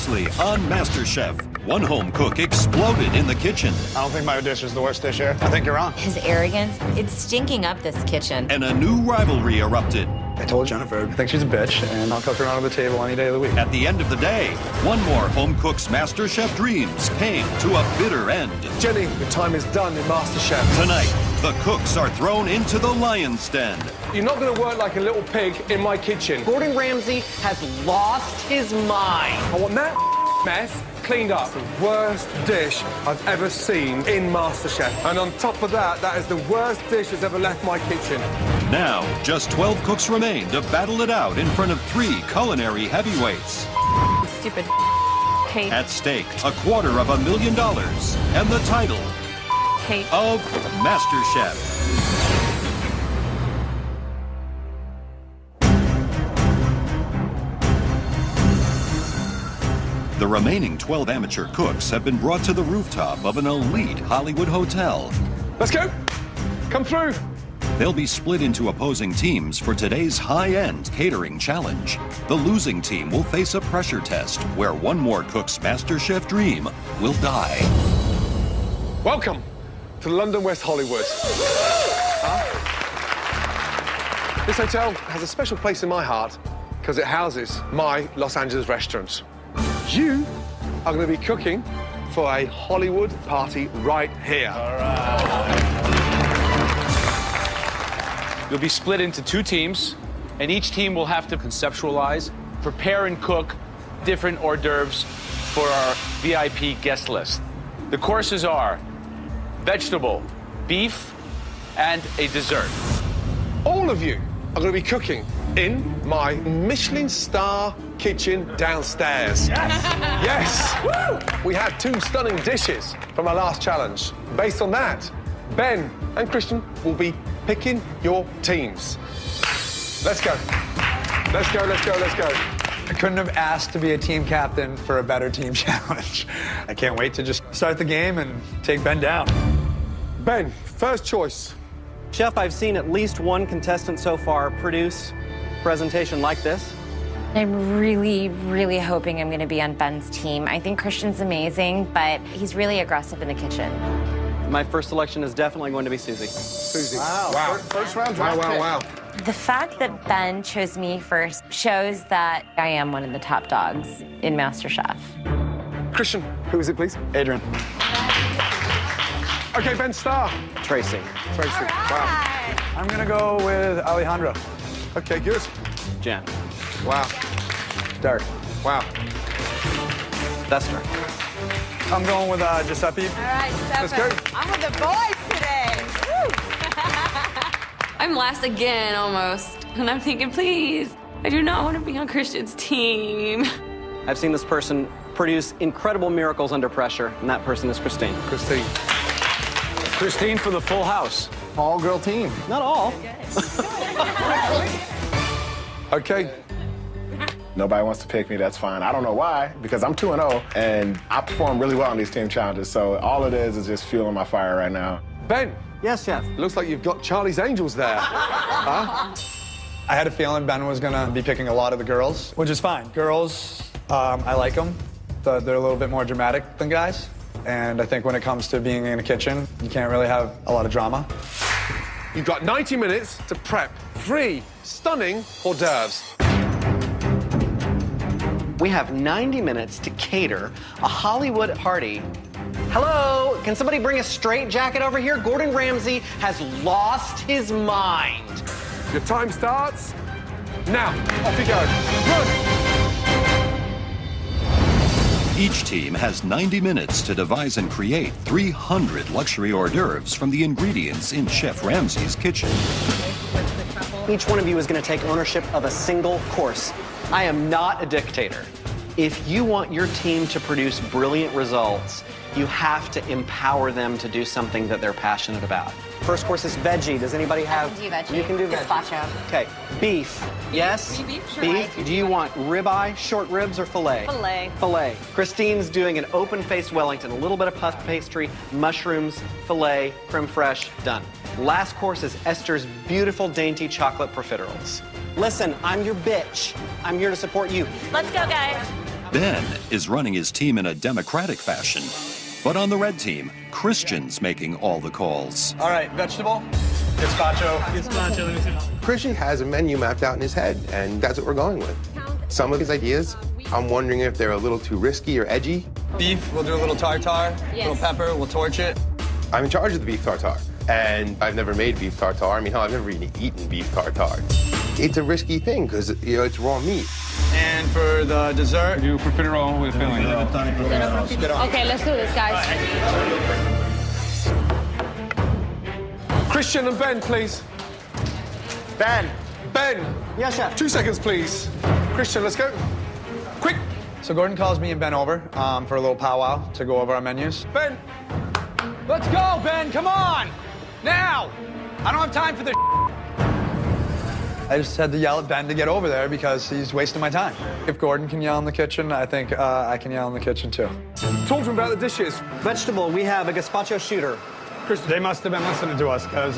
Previously on Masterchef, one home cook exploded in the kitchen. I don't think my dish is the worst dish here. I think you're wrong. His arrogance, it's stinking up this kitchen. And a new rivalry erupted. I told Jennifer I think she's a bitch, and I'll cook her under the table any day of the week. At the end of the day, one more home cook's Masterchef dreams came to a bitter end. Jenny, the time is done in Masterchef. Tonight, the cooks are thrown into the lion's den. You're not going to work like a little pig in my kitchen. Gordon Ramsay has lost his mind. I want that mess cleaned up. The worst dish I've ever seen in Masterchef. And on top of that, that is the worst dish that's ever left my kitchen. Now, just 12 cooks remain to battle it out in front of 3 culinary heavyweights. Stupid Kate. At stake, $250,000 and the title Kate. of Masterchef. The remaining 12 amateur cooks have been brought to the rooftop of an elite Hollywood hotel. Let's go. Come through. They'll be split into opposing teams for today's high-end catering challenge. The losing team will face a pressure test where one more cook's Masterchef dream will die. Welcome to London, West Hollywood. This hotel has a special place in my heart because it houses my Los Angeles restaurants. You are going to be cooking for a Hollywood party right here. All right. You'll be split into 2 teams, and each team will have to conceptualize, prepare, and cook different hors d'oeuvres for our VIP guest list. The courses are vegetable, beef, and a dessert. All of you are going to be cooking in my Michelin star kitchen downstairs. Yes! Woo! We had 2 stunning dishes from our last challenge. Based on that, Ben and Christian will be picking your teams. Let's go. Let's go, let's go, let's go. I couldn't have asked to be a team captain for a better team challenge. I can't wait to just start the game and take Ben down. Ben, first choice. Chef, I've seen at least one contestant so far produce a presentation like this. I'm really, really hoping I'm going to be on Ben's team. I think Christian's amazing, but he's really aggressive in the kitchen. My first selection is definitely going to be Susie. Susie. Wow. First round draft pick. Wow. The fact that Ben chose me first shows that I am one of the top dogs in MasterChef. Christian, who is it, please? Adrian. Okay, Ben, star. Tracy. Tracy. Wow. I'm going to go with Alejandro. Okay, good. Jen. Wow. Derek. Wow. Dester. I'm going with Giuseppe. All right, Let's go. I'm with the boys today. Woo. I'm last again, almost. And I'm thinking, please, I do not want to be on Christian's team. I've seen this person produce incredible miracles under pressure, and that person is Christine. Christine. Christine for the full house. All-girl team. Not all. Okay. Nobody wants to pick me, that's fine. I don't know why, because I'm 2-0, and I perform really well in these team challenges, so all it is just fueling my fire right now. Ben. Yes, Chef. Looks like you've got Charlie's Angels there. Huh? I had a feeling Ben was going to be picking a lot of the girls, which is fine. Girls, I like them. They're a little bit more dramatic than guys. And I think when it comes to being in a kitchen, you can't really have a lot of drama. You've got 90 minutes to prep 3 stunning hors d'oeuvres. We have 90 minutes to cater a Hollywood party. Hello, can somebody bring a straight jacket over here? Gordon Ramsay has lost his mind. Your time starts now. Off you go. Run. Each team has 90 minutes to devise and create 300 luxury hors d'oeuvres from the ingredients in Chef Ramsay's kitchen. Each one of you is going to take ownership of a single course. I am not a dictator. If you want your team to produce brilliant results, you have to empower them to do something that they're passionate about. First course is veggie. Does anybody have? I can do veggie. You can do veggie. Gazpacho. Okay. Beef. Yes? Beef, sure. Beef. Do you want ribeye, short ribs, or filet? Filet. Filet. Christine's doing an open-faced Wellington, a little bit of puff pastry, mushrooms, filet, creme fraiche, done. Last course is Esther's beautiful, dainty chocolate profiteroles. Listen, I'm your bitch. I'm here to support you. Let's go, guys. Ben is running his team in a democratic fashion. But on the red team, Christian's making all the calls. All right, vegetable, gazpacho. Christian has a menu mapped out in his head, and that's what we're going with. Some of his ideas, I'm wondering if they're a little too risky or edgy. Beef, we'll do a little tartare, little pepper, we'll torch it. I'm in charge of the beef tartare, and I've never made beef tartare. I mean, hell, I've never even eaten beef tartare. It's a risky thing because, you know, it's raw meat. And for the dessert, Do profiterole with filling. Okay, let's do this, guys. Christian and Ben, please. Ben. Ben. Yes, chef. 2 seconds, please. Christian, let's go. Quick. So Gordon calls me and Ben over for a little powwow to go over our menus. Ben. Let's go, Ben, come on! Now! I don't have time for this. I just had to yell at Ben to get over there because he's wasting my time. If Gordon can yell in the kitchen, I think I can yell in the kitchen too. Talk to him about the dishes. Vegetable, we have a gazpacho shooter. They must have been listening to us because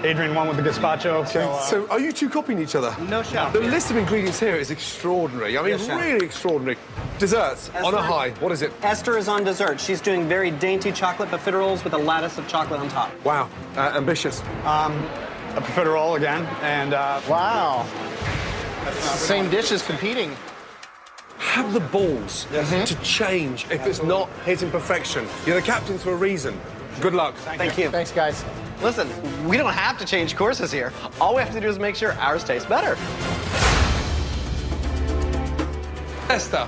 Adrian won with the gazpacho. So are you two copying each other? No, chef. The list of ingredients here is extraordinary. I mean, Yes, chef. really extraordinary. Desserts, on a high. What is it? Esther is on dessert. She's doing very dainty chocolate profiteroles with a lattice of chocolate on top. Wow, ambitious. A profiterole again, and Wow. Same dish is competing. Have the balls to change if it's not hitting perfection. You're the captain for a reason. Good luck. Thank you. Thanks, guys. Listen, we don't have to change courses here. All we have to do is make sure ours tastes better. Esther,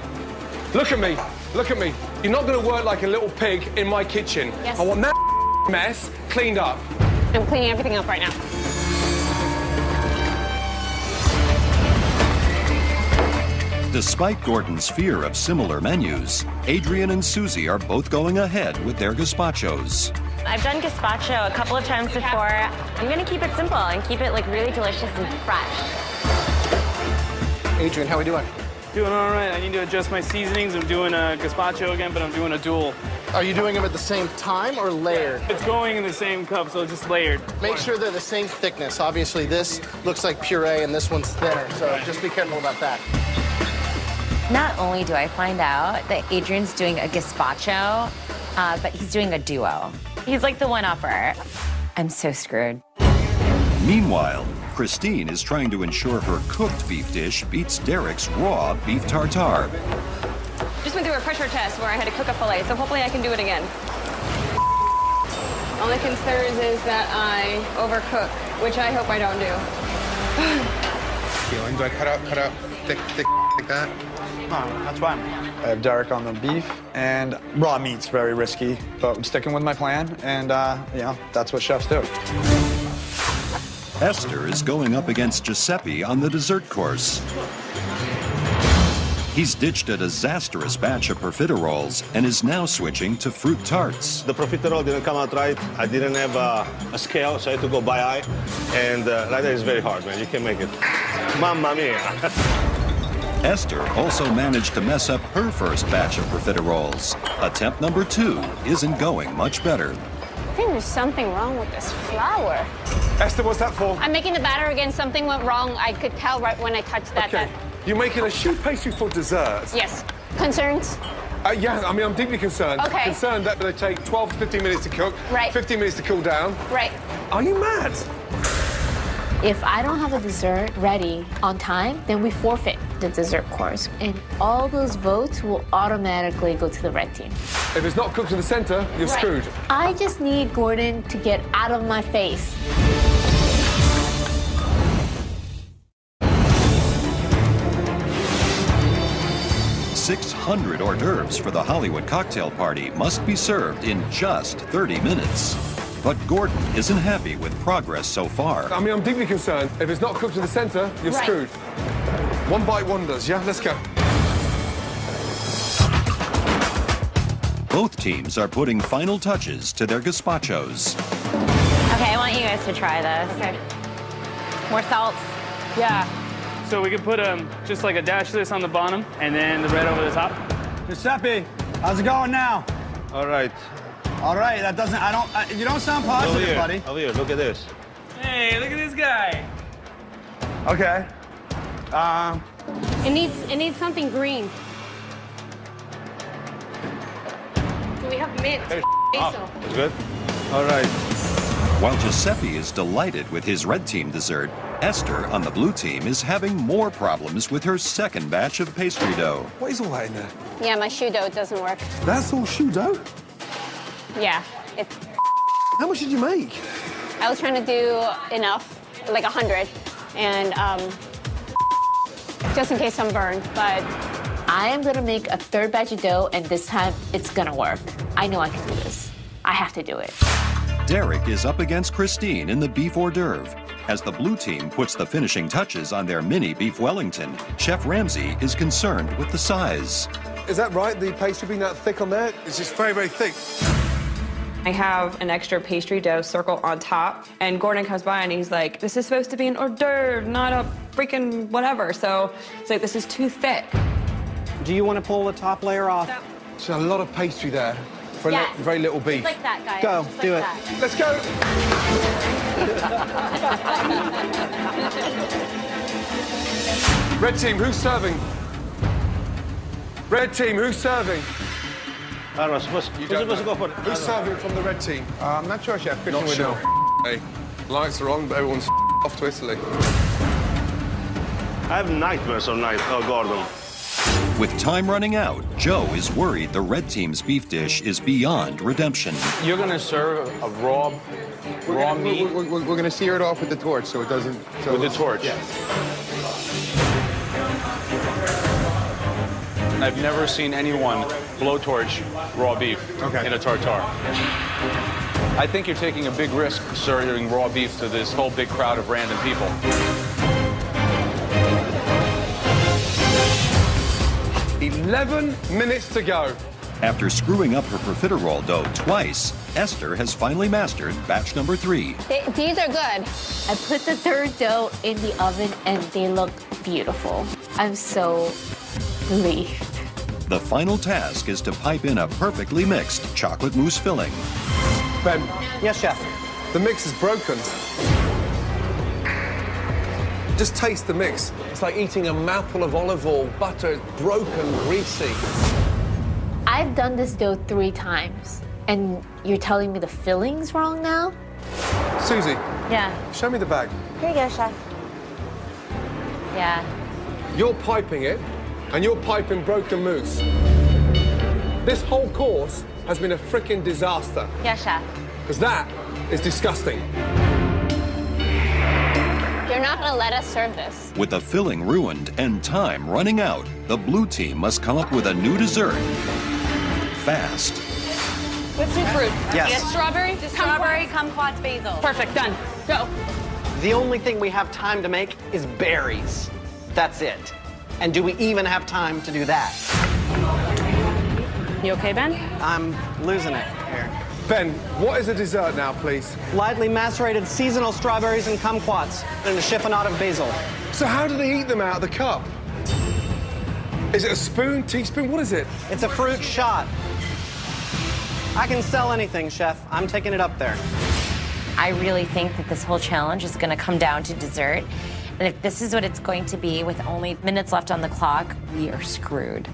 look at me. Look at me. You're not going to work like a little pig in my kitchen. Yes. I want that mess cleaned up. I'm cleaning everything up right now. Despite Gordon's fear of similar menus, Adrian and Susie are both going ahead with their gazpachos. I've done gazpacho a couple of times before. I'm gonna keep it simple and keep it like really delicious and fresh. Adrian, how we doing? Doing all right. I need to adjust my seasonings. I'm doing a gazpacho again, but I'm doing a dual. Are you doing them at the same time or layered? It's going in the same cup, so it's just layered. Make sure they're the same thickness. Obviously, this looks like puree and this one's thinner, so just be careful about that. Not only do I find out that Adrian's doing a gazpacho, but he's doing a duo. He's like the one-upper. I'm so screwed. Meanwhile, Christine is trying to ensure her cooked beef dish beats Derek's raw beef tartare. Just went through a pressure test where I had to cook a fillet, so hopefully I can do it again. Only concerns is that I overcook, which I hope I don't do. Do I cut out thick like that? that's fine. I have Derek on the beef, and raw meat's very risky, but I'm sticking with my plan, and you know, that's what chefs do. Esther is going up against Giuseppe on the dessert course. He's ditched a disastrous batch of profiteroles and is now switching to fruit tarts. The profiterole didn't come out right. I didn't have a scale, so I had to go by eye. And like that is very hard, man. You can make it. Mamma mia. Esther also managed to mess up her first batch of profiteroles. Attempt number 2 isn't going much better. I think there's something wrong with this flour. Esther, what's that for? I'm making the batter again. Something went wrong. I could tell right when I touched that. Okay. You're making a sheet pastry for dessert? Yes. Concerns? Yeah, I mean, I'm deeply concerned. Okay. Concerned that they take 12 to 15 minutes to cook. Right. 15 minutes to cool down. Right. Are you mad? If I don't have a dessert ready on time, then we forfeit the dessert course. And all those votes will automatically go to the red team. If it's not cooked in the center, you're screwed. I just need Gordon to get out of my face. 600 hors d'oeuvres for the Hollywood cocktail party must be served in just 30 minutes. But Gordon isn't happy with progress so far. I mean, I'm deeply concerned. If it's not cooked in the center, you're screwed. One bite wonders, yeah? Let's go. Both teams are putting final touches to their gazpachos. Okay, I want you guys to try this. Okay. More salt. Yeah. So we could put just like a dash of this on the bottom and then the red over the top. Giuseppe, how's it going now? All right. All right, that doesn't, you don't sound positive, buddy. Over here, look at this. Hey, look at this guy. Okay. It needs something green. We have mint. Basil. It's good? All right. While Giuseppe is delighted with his red team dessert, Esther on the blue team is having more problems with her second batch of pastry dough. What is all that in there? Yeah, my shoe dough doesn't work. That's all shoe dough? Yeah, it's... How much did you make? I was trying to do enough, like 100, and just in some burned, but... I am gonna make a third batch of dough, and this time it's gonna work. I know I can do this. I have to do it. Derek is up against Christine in the beef hors d'oeuvre. As the blue team puts the finishing touches on their mini beef Wellington, Chef Ramsay is concerned with the size. Is that right, the pastry being that thick on there? It's just very, very thick. I have an extra pastry dough circle on top, and Gordon comes by and he's like, this is supposed to be an hors d'oeuvre, not a freaking whatever. So it's like, this is too thick. Do you want to pull the top layer off? There's a lot of pastry there for very little beef. Just like that, guys. Go, Just do like it. that. Let's go. Red team, who's serving? Red team, who's serving? I don't know. Who's supposed to go for it? Who's serving from the red team? I'm not sure, Chef. Not sure. Hey, lights are on, but everyone's off to Italy. I have nightmares of night. Oh, Gordon. With time running out, Joe is worried the red team's beef dish is beyond redemption. You're going to serve a raw meat? We're going to sear it off with the torch so it doesn't... With the torch? Yes. I've never seen anyone blowtorch raw beef in a tartare. I think you're taking a big risk serving raw beef to this whole big crowd of random people. "11 minutes to go." After screwing up her profiterole dough twice, Esther has finally mastered batch number 3. These are good. I put the third dough in the oven, and they look beautiful. I'm so relieved. The final task is to pipe in a perfectly mixed chocolate mousse filling. Ben. Yes, Chef. The mix is broken. Just taste the mix. It's like eating a mouthful of olive oil, butter. It's broken, greasy. I've done this dough 3 times, and you're telling me the filling's wrong now? Susie. Yeah. Show me the bag. Here you go, Chef. Yeah. You're piping it, and you're piping broken mousse. This whole course has been a frickin' disaster. Yeah, Chef. Because that is disgusting. You're not going to let us serve this. With the filling ruined and time running out, the blue team must come up with a new dessert. Fast. With some fruit. Yes. Strawberry? Kumquats, basil. Perfect, done. Go. The only thing we have time to make is berries. That's it. And do we even have time to do that? You okay, Ben? I'm losing it here. Ben, what is a dessert now, please? Lightly macerated seasonal strawberries and kumquats and a chiffonade of basil. So how do they eat them out of the cup? Is it a spoon, teaspoon? What is it? It's a fruit shot. I can sell anything, Chef. I'm taking it up there. I really think that this whole challenge is going to come down to dessert. And if this is what it's going to be with only minutes left on the clock, we are screwed.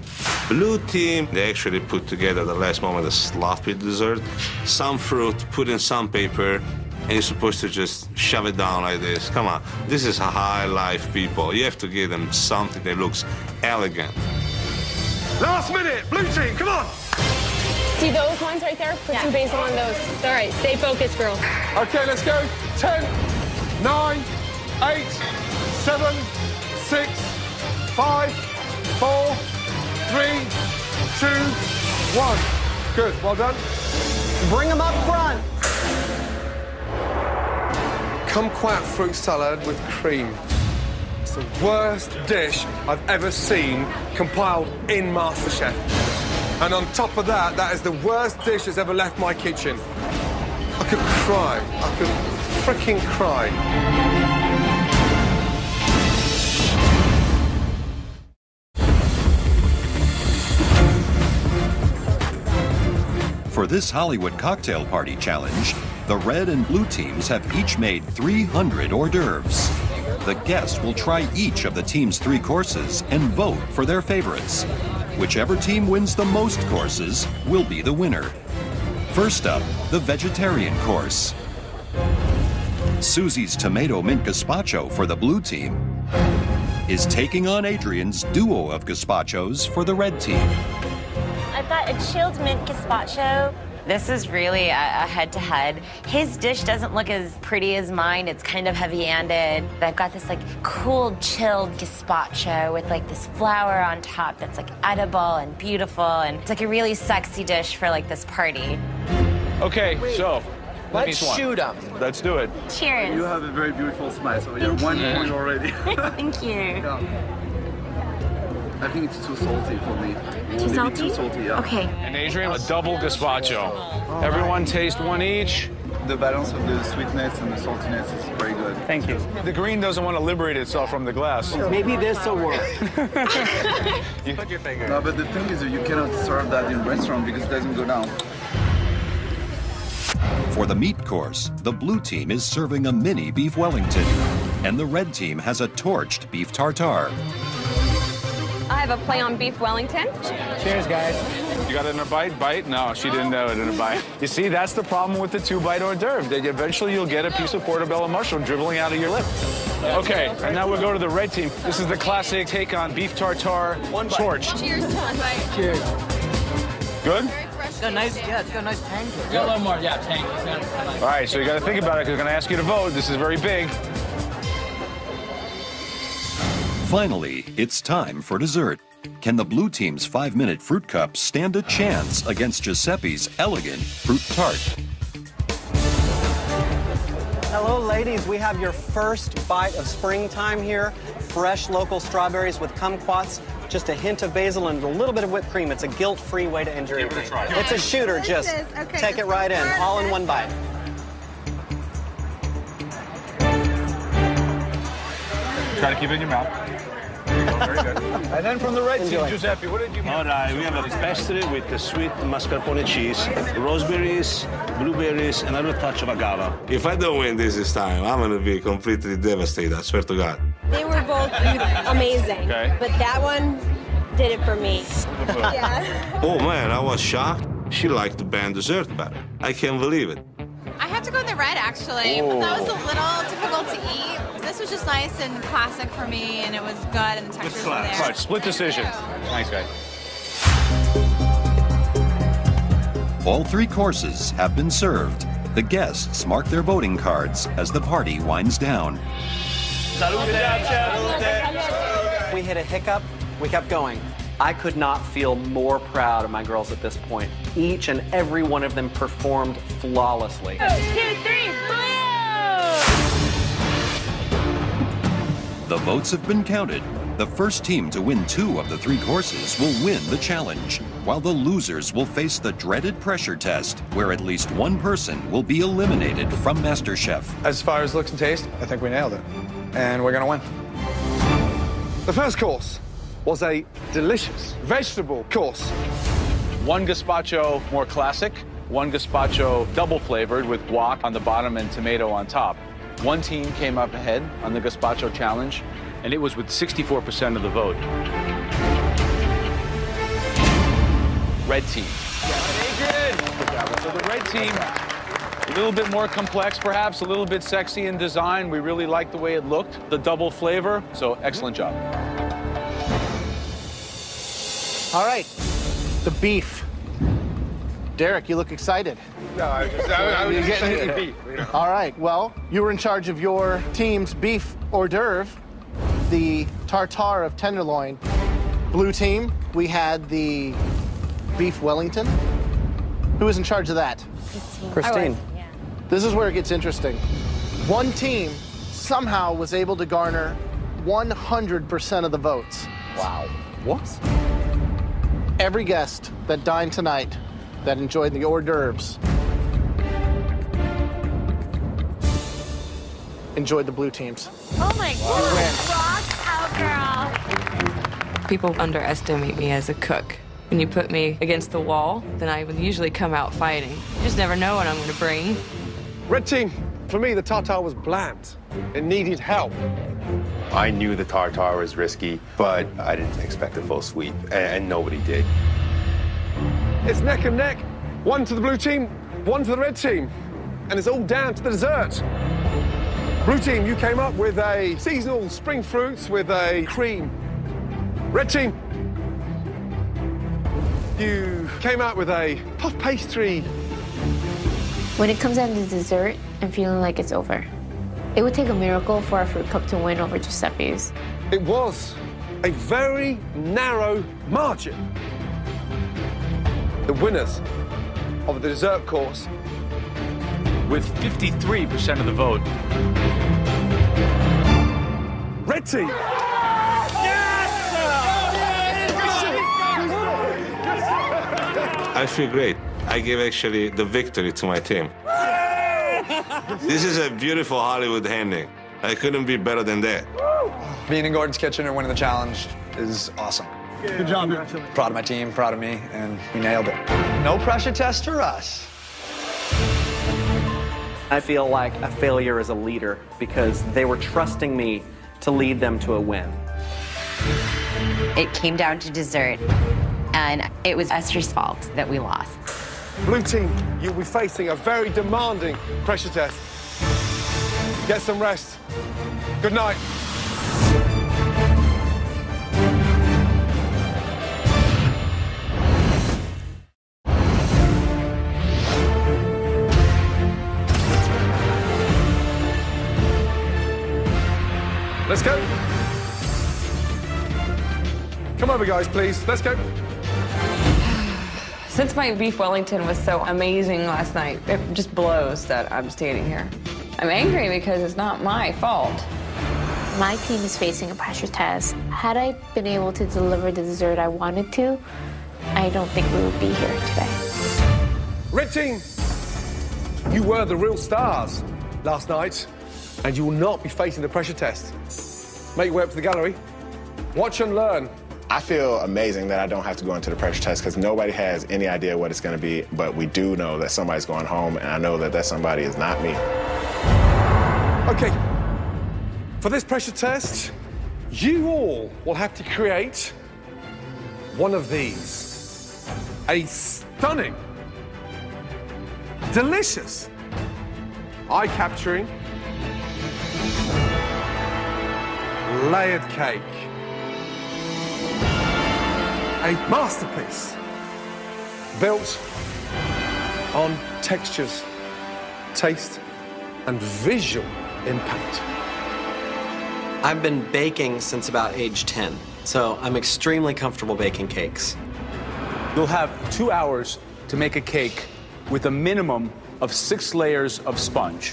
Blue team, they actually put together at the last moment a sloppy dessert. Some fruit, put in some paper, and you're supposed to just shove it down like this. Come on, this is high life, people. You have to give them something that looks elegant. Last minute, blue team, come on! See those ones right there? Put some basil on those. All right, stay focused, girls. Okay, let's go. 10, 9, 8, 7, 6, 5, 4, 3, 2, 1. Good, well done. Bring them up front. Kumquat fruit salad with cream. It's the worst dish I've ever seen compiled in Masterchef. And on top of that, that is the worst dish that's ever left my kitchen. I could cry. I could freaking cry. For this Hollywood cocktail party challenge, the red and blue teams have each made 300 hors d'oeuvres. The guests will try each of the team's 3 courses and vote for their favorites. Whichever team wins the most courses will be the winner. First up, the vegetarian course. Susie's tomato mint gazpacho for the blue team is taking on Adrian's duo of gazpachos for the red team. I've got a chilled mint gazpacho. This is really a head-to-head. His dish doesn't look as pretty as mine. It's kind of heavy-handed. I've got this like cool, chilled gazpacho with like this flour on top that's like edible and beautiful, and it's like a really sexy dish for like this party. Okay, so let's shoot them. Let's do it. Cheers. You have a very beautiful smile, so you're 1 point already. Thank you. Yeah. I think it's too salty for me. Too salty? Too salty, yeah. Okay. And Adrian, a double gazpacho. Everyone taste one each. The balance of the sweetness and the saltiness is very good. Thank you. The green doesn't want to liberate itself from the glass. Maybe this will work. You put your finger. No, but the thing is that you cannot serve that in restaurant because it doesn't go down. For the meat course, the blue team is serving a mini beef Wellington, and the red team has a torched beef tartare. I have a play on beef Wellington. Cheers, guys. You got it in a bite? Bite? No, she didn't know it in a bite. You see, that's the problem with the 2-bite hors d'oeuvre. That eventually you'll get a piece of portobello mushroom dribbling out of your lip. Okay, and now we'll go to the red team. This is the classic take on beef tartare torched. Cheers to one bite. Cheers. Good? It's got a nice, yeah, it's got a nice tang to it. Got a little more, yeah, tang. All right, so you got to think about it because we're going to ask you to vote. This is very big. Finally, it's time for dessert. Can the blue team's 5-minute fruit cup stand a chance against Giuseppe's elegant fruit tart? Hello, ladies. We have your first bite of springtime here. Fresh local strawberries with kumquats, just a hint of basil and a little bit of whipped cream. It's a guilt-free way to enjoy it. Give it a try. It's a shooter. Just take it right in, all in one bite. Try to keep it in your mouth. Very good. And then from the red team, Giuseppe, what did you get? All right, we have a pastry with the sweet mascarpone cheese, raspberries, blueberries, and a little touch of agave. If I don't win this time, I'm going to be completely devastated, I swear to God. They were both amazing. Okay. But that one did it for me. Yeah. Oh, man, I was shocked. She liked the band dessert better. I can't believe it. I have to go with the red, actually. Oh. That was a little difficult to eat. This was just nice and classic for me, and it was good, and the textures were there. All right, split decision. Thanks, guys. All 3 courses have been served. The guests mark their voting cards as the party winds down. We hit a hiccup, we kept going. I could not feel more proud of my girls at this point. Each and every one of them performed flawlessly. 1, 2, 3, blue! The votes have been counted. The first team to win 2 of the 3 courses will win the challenge, while the losers will face the dreaded pressure test, where at least one person will be eliminated from Masterchef. As far as looks and taste, I think we nailed it. And we're gonna win. The first course was a delicious vegetable course. One gazpacho more classic, one gazpacho double flavored with guac on the bottom and tomato on top. One team came up ahead on the gazpacho challenge, and it was with 64% of the vote. Red team. Adrian! So the red team, a little bit more complex perhaps, a little bit sexy in design. We really liked the way it looked, the double flavor, so excellent job. All right, the beef. Derek, you look excited. No, I was just saying beef. You know. All right, well, you were in charge of your team's beef hors d'oeuvre, the tartare of tenderloin. Blue team, we had the beef Wellington. Who was in charge of that? Christine. Yeah. This is where it gets interesting. One team somehow was able to garner 100% of the votes. Wow. What? Every guest that dined tonight that enjoyed the hors d'oeuvres enjoyed the blue teams. Oh my God. Rock out, girl. People underestimate me as a cook. When you put me against the wall, then I would usually come out fighting. You just never know what I'm going to bring. Red team, For me, the tartare was bland. It needed help. I knew the tartare was risky, but I didn't expect a full sweep, and nobody did. It's neck and neck. One to the blue team, one to the red team. And it's all down to the dessert. Blue team, you came up with a seasonal spring fruits with a cream. Red team, you came out with a puff pastry. When it comes down to dessert, I'm feeling like it's over. It would take a miracle for our fruit cup to win over Giuseppe's. It was a very narrow margin. The winners of the dessert course, with 53% of the vote. Red team. I feel great. I give actually the victory to my team. This is a beautiful Hollywood ending. I couldn't be better than that. Being in Gordon's kitchen and winning the challenge is awesome. Good job, man. Proud of my team, proud of me, and we nailed it. No pressure test for us. I feel like a failure as a leader because they were trusting me to lead them to a win. It came down to dessert, and it was Esther's fault that we lost. Blue team, you'll be facing a very demanding pressure test. Get some rest. Good night. Let's go. Come over, guys, please. Let's go. Since my beef Wellington was so amazing last night, it just blows that I'm standing here. I'm angry because it's not my fault. My team is facing a pressure test. Had I been able to deliver the dessert I wanted to, I don't think we would be here today. Red team, you were the real stars last night, and you will not be facing the pressure test. Make your way up to the gallery. Watch and learn. I feel amazing that I don't have to go into the pressure test because nobody has any idea what it's going to be, but we do know that somebody's going home, and I know that that somebody is not me. Okay, for this pressure test, you all will have to create one of these. A stunning, delicious, eye-capturing, layered cake. A masterpiece built on textures, taste, and visual impact. I've been baking since about age 10, so I'm extremely comfortable baking cakes. You'll have 2 hours to make a cake with a minimum of 6 layers of sponge.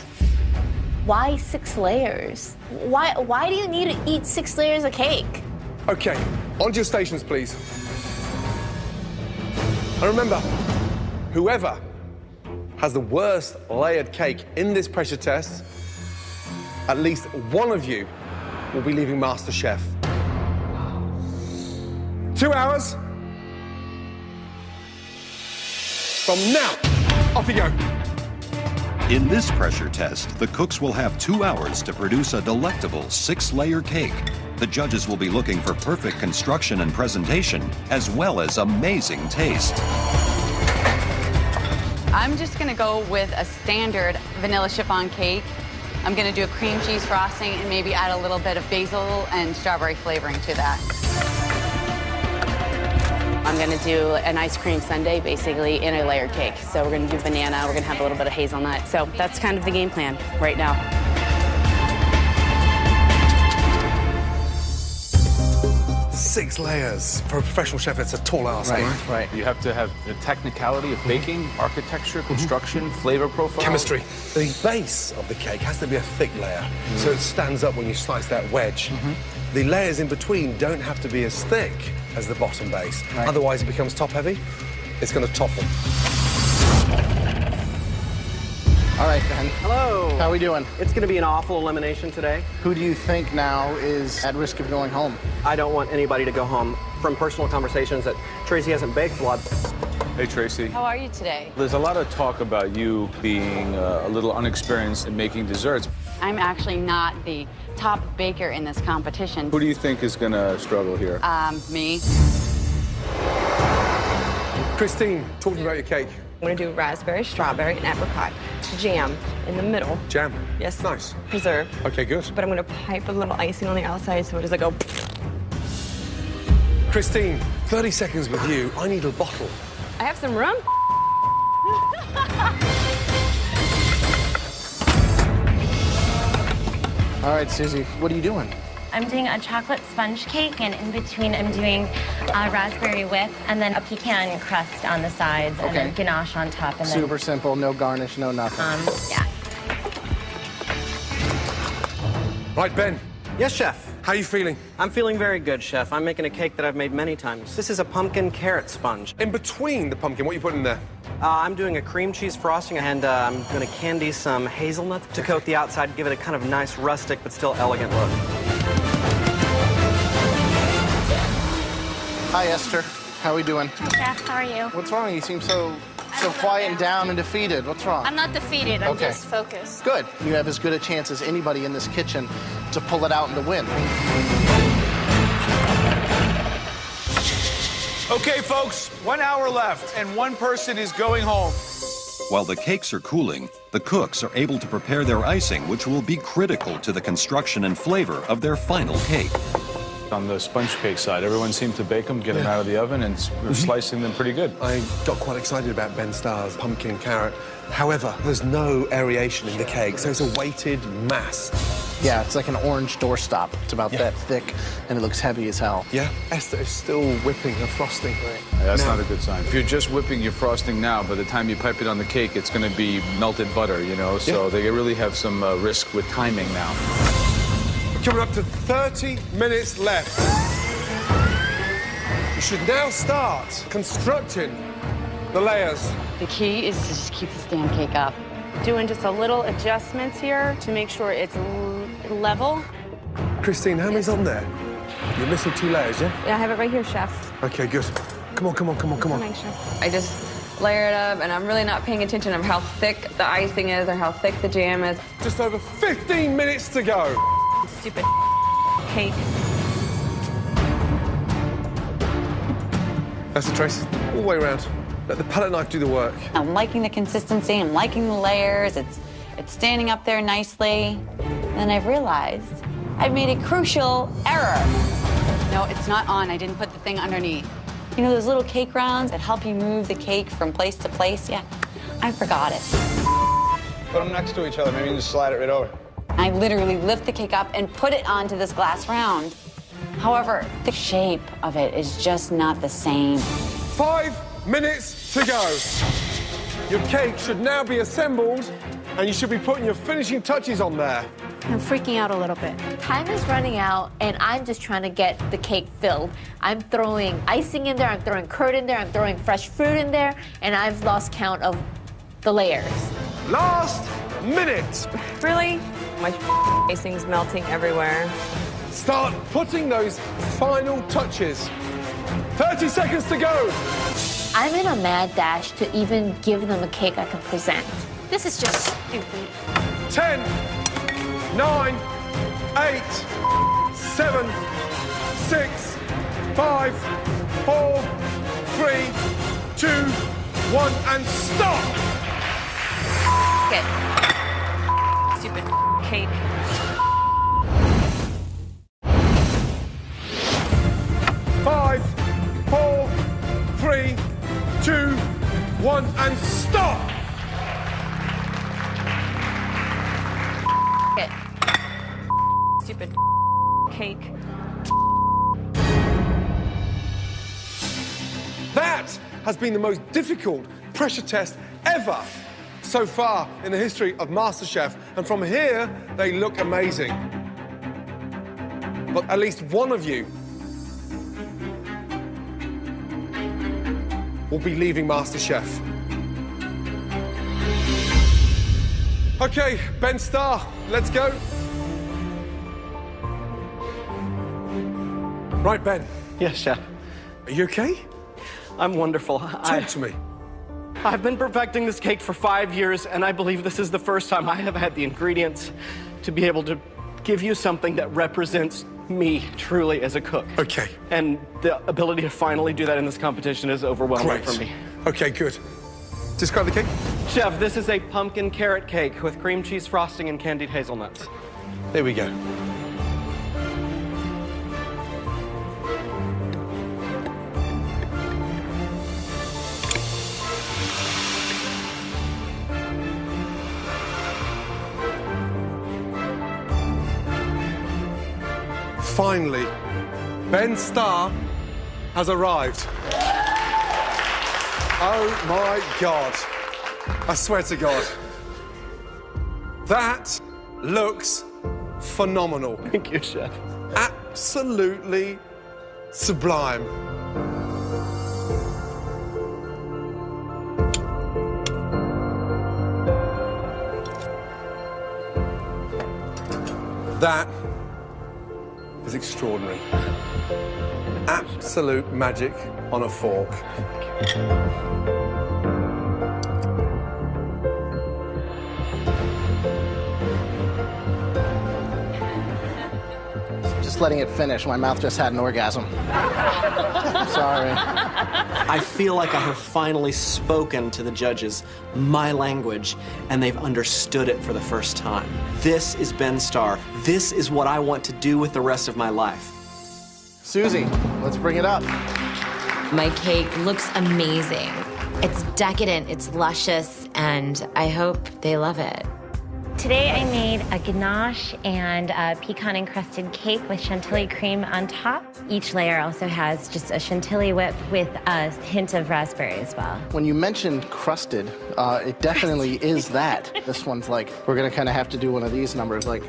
Why 6 layers? Why do you need to eat 6 layers of cake? Okay, on to your stations, please. And remember, whoever has the worst layered cake in this pressure test, at least one of you will be leaving Masterchef. 2 hours from now. Off you go. In this pressure test, the cooks will have 2 hours to produce a delectable 6-layer cake. The judges will be looking for perfect construction and presentation, as well as amazing taste. I'm just gonna go with a standard vanilla chiffon cake. I'm gonna do a cream cheese frosting and maybe add a little bit of basil and strawberry flavoring to that. I'm gonna do an ice cream sundae, basically, in a layered cake. So we're gonna do banana, we're gonna have a little bit of hazelnut. So that's kind of the game plan right now. Six layers. For a professional chef, it's a tall ask, Right. You have to have the technicality of baking, architecture, construction, flavor profile. Chemistry. The base of the cake has to be a thick layer, so it stands up when you slice that wedge. The layers in between don't have to be as thick as the bottom base. Otherwise, it becomes top-heavy. It's going to topple. All right, Ben. Hello. How are we doing? It's going to be an awful elimination today. Who do you think now is at risk of going home? I don't want anybody to go home. From personal conversations that Tracy hasn't baked a lot. Hey, Tracy. How are you today? There's a lot of talk about you being a little unexperienced in making desserts. I'm actually not the top baker in this competition. Who do you think is going to struggle here? Me. Christine, talk to me about your cake. I'm gonna do raspberry, strawberry, and apricot. Jam in the middle. Jam? Yes. Nice. Preserve. Okay, good. But I'm gonna pipe a little icing on the outside so it doesn't go. Christine, 30 seconds with you. I need a bottle. I have some rum. All right, Susie, what are you doing? I'm doing a chocolate sponge cake, and in between I'm doing a raspberry whip and then a pecan crust on the sides and then ganache on top. And Super simple, no garnish, no nothing. Yeah. Right, Ben. Yes, Chef. How are you feeling? I'm feeling very good, Chef. I'm making a cake that I've made many times. This is a pumpkin carrot sponge. In between the pumpkin, what are you putting in there? I'm doing a cream cheese frosting, and I'm going to candy some hazelnuts to coat the outside, give it a kind of nice rustic but still elegant look. Hi, Esther. How are we doing? Chef, how are you? What's wrong? You seem so quiet and down and defeated. What's wrong? I'm not defeated. I'm just focused. Good. You have as good a chance as anybody in this kitchen to pull it out and to win. Okay, folks, 1 hour left, and one person is going home. While the cakes are cooling, the cooks are able to prepare their icing, which will be critical to the construction and flavor of their final cake. On the sponge cake side, everyone seemed to bake them, get them out of the oven, and we're slicing them pretty good. I got quite excited about Ben Starr's pumpkin carrot. However, there's no aeration in the cake, so it's a weighted mass. Yeah, it's like an orange doorstop. It's about that thick, and it looks heavy as hell. Yeah, Esther is still whipping her frosting. That's not a good sign. If you're just whipping your frosting now, by the time you pipe it on the cake, it's going to be melted butter, you know? So they really have some risk with timing now. Coming up to 30 minutes left. You should now start constructing the layers. The key is to just keep the stand cake up. Doing just a little adjustments here to make sure it's level. Christine, how many's on there? You're missing 2 layers, yeah? Yeah, I have it right here, Chef. Okay, good. Come on, come on, come on, come on. Thanks, Chef. I just layer it up, and I'm really not paying attention of how thick the icing is or how thick the jam is. Just over 15 minutes to go. Stupid cake. That's the Tracy. All the way around. Let the palette knife do the work. I'm liking the consistency. I'm liking the layers. It's standing up there nicely. Then I've realized I've made a crucial error. No, it's not on. I didn't put the thing underneath. You know those little cake rounds that help you move the cake from place to place? Yeah, I forgot it. Put them next to each other. Maybe you can just slide it right over. I literally lift the cake up and put it onto this glass round. However, the shape of it is just not the same. 5 minutes to go. Your cake should now be assembled, and you should be putting your finishing touches on there. I'm freaking out a little bit. Time is running out, and I'm just trying to get the cake filled. I'm throwing icing in there, I'm throwing curd in there, I'm throwing fresh fruit in there, and I've lost count of the layers. Last minute. Really? My icing's melting everywhere. Start putting those final touches. 30 seconds to go. I'm in a mad dash to even give them a cake I can present. This is just stupid. 10, 9, 8, 7, 6, 5, 4, 3, 2, 1, and stop. Okay. Stupid cake. Five, 4, 3, 2, 1, and stop! Okay. Stupid cake. That has been the most difficult pressure test ever so far in the history of MasterChef, and from here, they look amazing. But at least one of you will be leaving MasterChef. Okay, Ben Starr, let's go. Right, Ben. Yes, Chef. Are you okay? I'm wonderful. Talk to me. I've been perfecting this cake for 5 years, and I believe this is the first time I have had the ingredients to be able to give you something that represents me truly as a cook. Okay. And the ability to finally do that in this competition is overwhelming for me. Okay, good. Describe the cake. Chef, this is a pumpkin carrot cake with cream cheese frosting and candied hazelnuts. There we go. Finally, Ben Starr has arrived. Oh my God. I swear to God. That looks phenomenal. Thank you, Chef. Absolutely sublime. That is extraordinary. Absolute magic on a fork. Just letting it finish. My mouth just had an orgasm. Sorry. I feel like I have finally spoken to the judges my language, and they've understood it for the first time. This is Ben Starr. This is what I want to do with the rest of my life. Susie, let's bring it up. My cake looks amazing. It's decadent, it's luscious, and I hope they love it. Today I made a ganache and a pecan-encrusted cake with chantilly cream on top. Each layer also has just a chantilly whip with a hint of raspberry as well. When you mentioned crusted, it definitely is that. This one's like, we're gonna kind of have to do one of these numbers, like.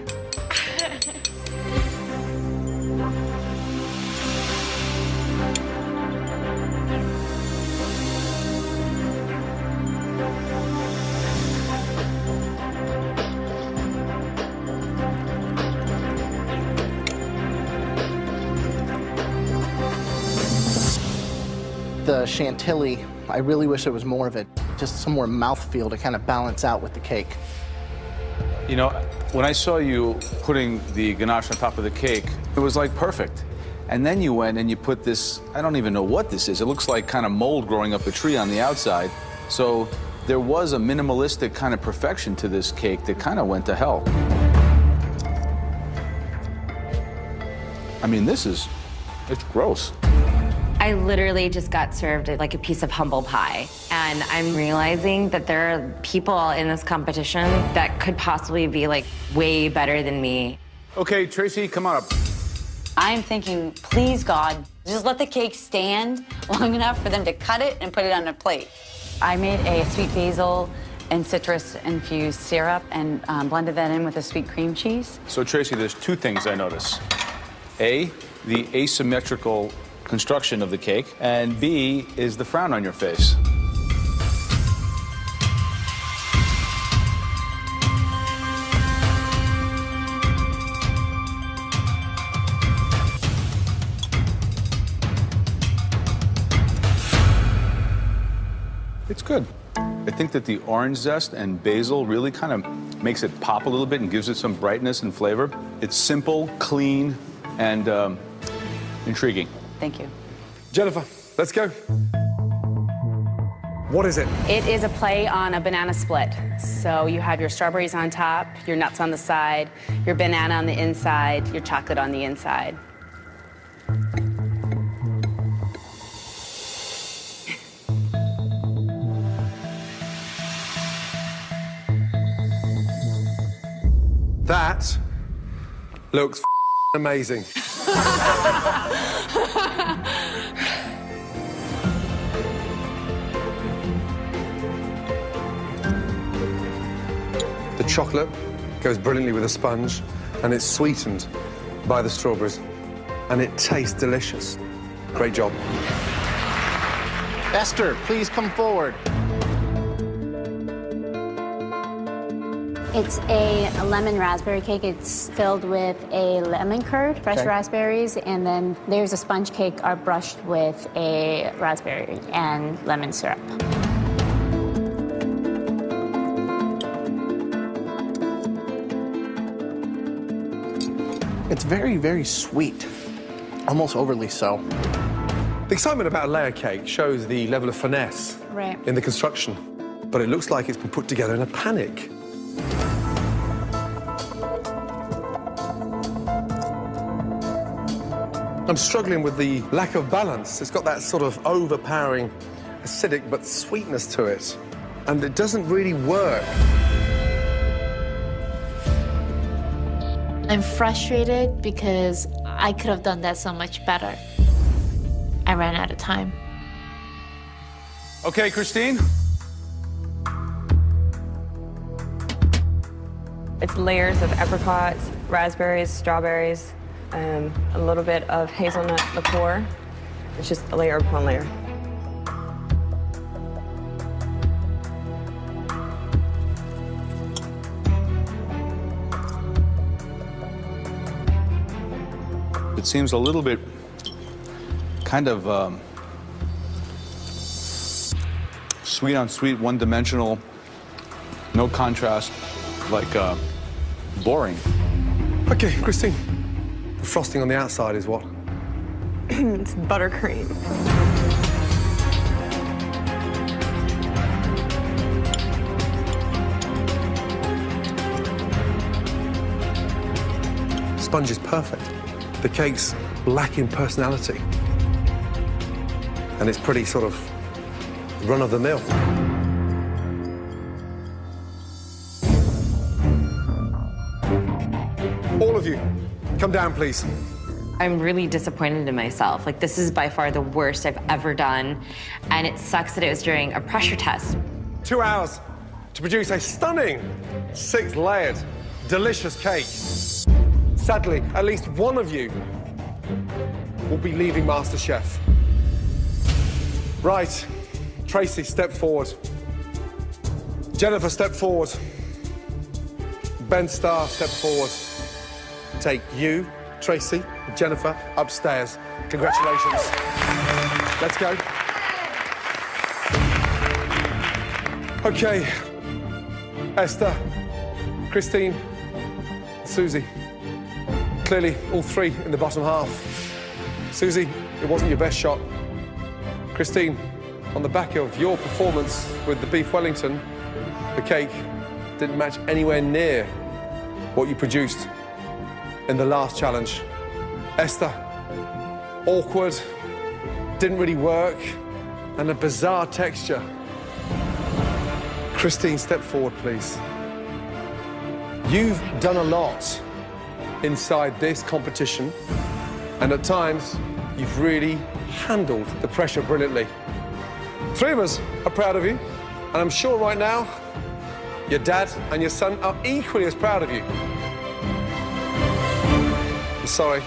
The chantilly, I really wish there was more of it. Just some more mouthfeel to kind of balance out with the cake. You know, when I saw you putting the ganache on top of the cake, it was like perfect. And then you went and you put this, I don't even know what this is. It looks like kind of mold growing up a tree on the outside. So there was a minimalistic kind of perfection to this cake that kind of went to hell. I mean, it's gross. I literally just got served like a piece of humble pie. And I'm realizing that there are people in this competition that could possibly be like way better than me. Okay, Tracy, come on up. I'm thinking, please, God, just let the cake stand long enough for them to cut it and put it on a plate. I made a sweet basil and citrus-infused syrup and blended that in with a sweet cream cheese. So, Tracy, there's two things I notice. A, the asymmetrical construction of the cake, and B is the frown on your face. It's good. I think that the orange zest and basil really kind of makes it pop a little bit and gives it some brightness and flavor. It's simple, clean, and intriguing. Thank you. Jennifer, let's go. What is it? It is a play on a banana split. So you have your strawberries on top, your nuts on the side, your banana on the inside, your chocolate on the inside. That looks amazing. The chocolate goes brilliantly with the sponge, and it's sweetened by the strawberries, and it tastes delicious. Great job. Esther, please come forward. It's a lemon raspberry cake. It's filled with a lemon curd, fresh raspberries, and then there's a sponge cake are brushed with a raspberry and lemon syrup. It's very, very sweet, almost overly so. The excitement about a layer cake shows the level of finesse in the construction, but it looks like it's been put together in a panic. I'm struggling with the lack of balance. It's got that sort of overpowering, acidic but sweetness to it, and it doesn't really work. I'm frustrated because I could have done that so much better. I ran out of time. Okay, Christine. It's layers of apricots, raspberries, strawberries, a little bit of hazelnut liqueur. It's just a layer upon layer. It seems a little bit kind of sweet on sweet, one-dimensional, no contrast, like boring. Okay, Christine. The frosting on the outside is what? It's buttercream. Sponge is perfect. The cake's lacking personality. And it's pretty sort of run-of-the-mill. All of you, come down, please. I'm really disappointed in myself. Like, this is by far the worst I've ever done. And it sucks that it was during a pressure test. 2 hours to produce a stunning 6-layered, delicious cake. Sadly, at least one of you will be leaving Masterchef. Right, Tracy, step forward. Jennifer, step forward. Ben Starr, step forward. Take you, Tracy, and Jennifer upstairs. Congratulations. Let's go. Okay, Esther, Christine, Susie. Clearly, all three in the bottom half. Susie, it wasn't your best shot. Christine, on the back of your performance with the beef Wellington, the cake didn't match anywhere near what you produced in the last challenge. Esther, awkward, didn't really work, and a bizarre texture. Christine, step forward, please. You've done a lot inside this competition, and at times, you've really handled the pressure brilliantly. Three of us are proud of you, and I'm sure right now, your dad and your son are equally as proud of you. I'm sorry.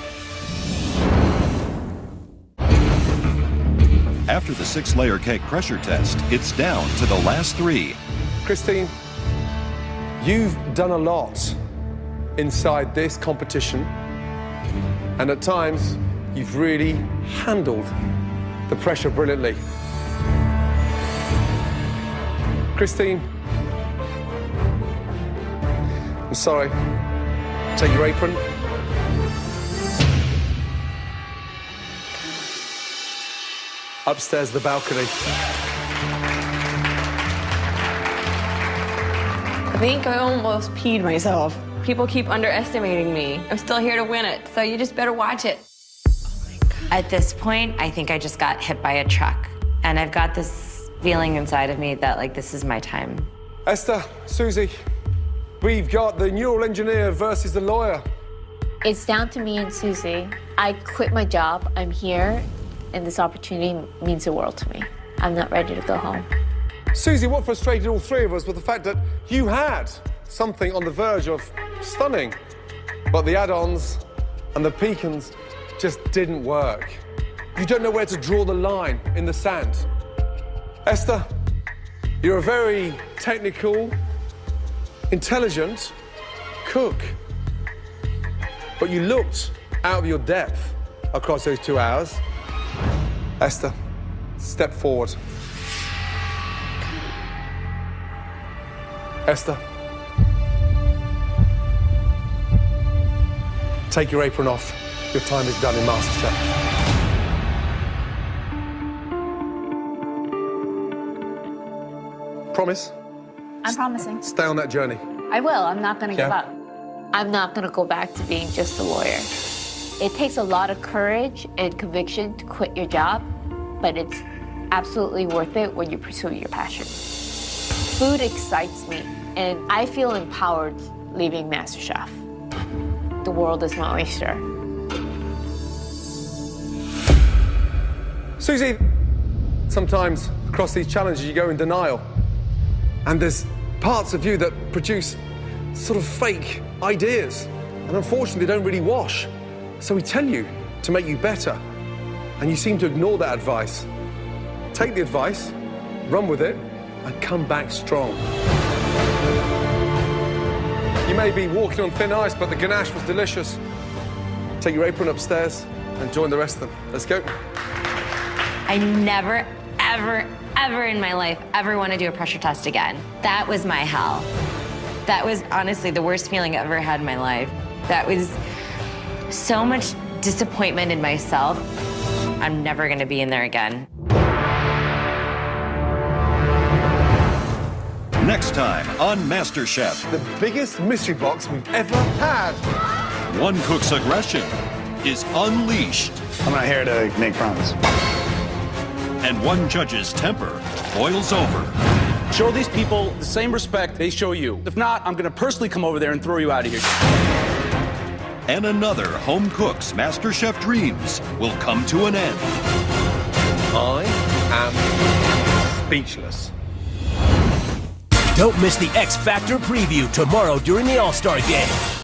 After the 6-layer cake pressure test, it's down to the last 3. Christine, you've done a lot inside this competition, and at times, you've really handled the pressure brilliantly. Christine, I'm sorry. Take your apron. Upstairs the balcony. I think I almost peed myself. People keep underestimating me. I'm still here to win it, so you just better watch it. At this point, I think I just got hit by a truck. And I've got this feeling inside of me that, like, this is my time. Esther, Susie, we've got the neural engineer versus the lawyer. It's down to me and Susie. I quit my job. I'm here, and this opportunity means the world to me. I'm not ready to go home. Susie, what frustrated all three of us was the fact that you had something on the verge of stunning, but the add-ons and the pecans just didn't work. You don't know where to draw the line in the sand. Esther, you're a very technical, intelligent cook. But you looked out of your depth across those 2 hours. Esther, step forward. Esther. Take your apron off. Your time is done in Masterchef. Promise? I'm promising. Stay on that journey. I will. I'm not going to give Yeah. up. I'm not going to go back to being just a lawyer. It takes a lot of courage and conviction to quit your job, but it's absolutely worth it when you pursue your passion. Food excites me, and I feel empowered leaving MasterChef. The world is my oyster. Susie, sometimes across these challenges you go in denial. And there's parts of you that produce sort of fake ideas. And unfortunately, they don't really wash. So we tell you to make you better. And you seem to ignore that advice. Take the advice, run with it, and come back strong. You may be walking on thin ice, but the ganache was delicious. Take your apron upstairs and join the rest of them. Let's go. I never, ever, ever in my life ever want to do a pressure test again. That was my hell. That was honestly the worst feeling I've ever had in my life. That was so much disappointment in myself. I'm never going to be in there again. Next time on MasterChef. The biggest mystery box we've ever had. One cook's aggression is unleashed. I'm not here to make friends. And one judge's temper boils over. Show these people the same respect they show you. If not, I'm gonna personally come over there and throw you out of here. And another home cook's MasterChef dreams will come to an end. I am speechless. Don't miss the X Factor preview tomorrow during the All-Star Game.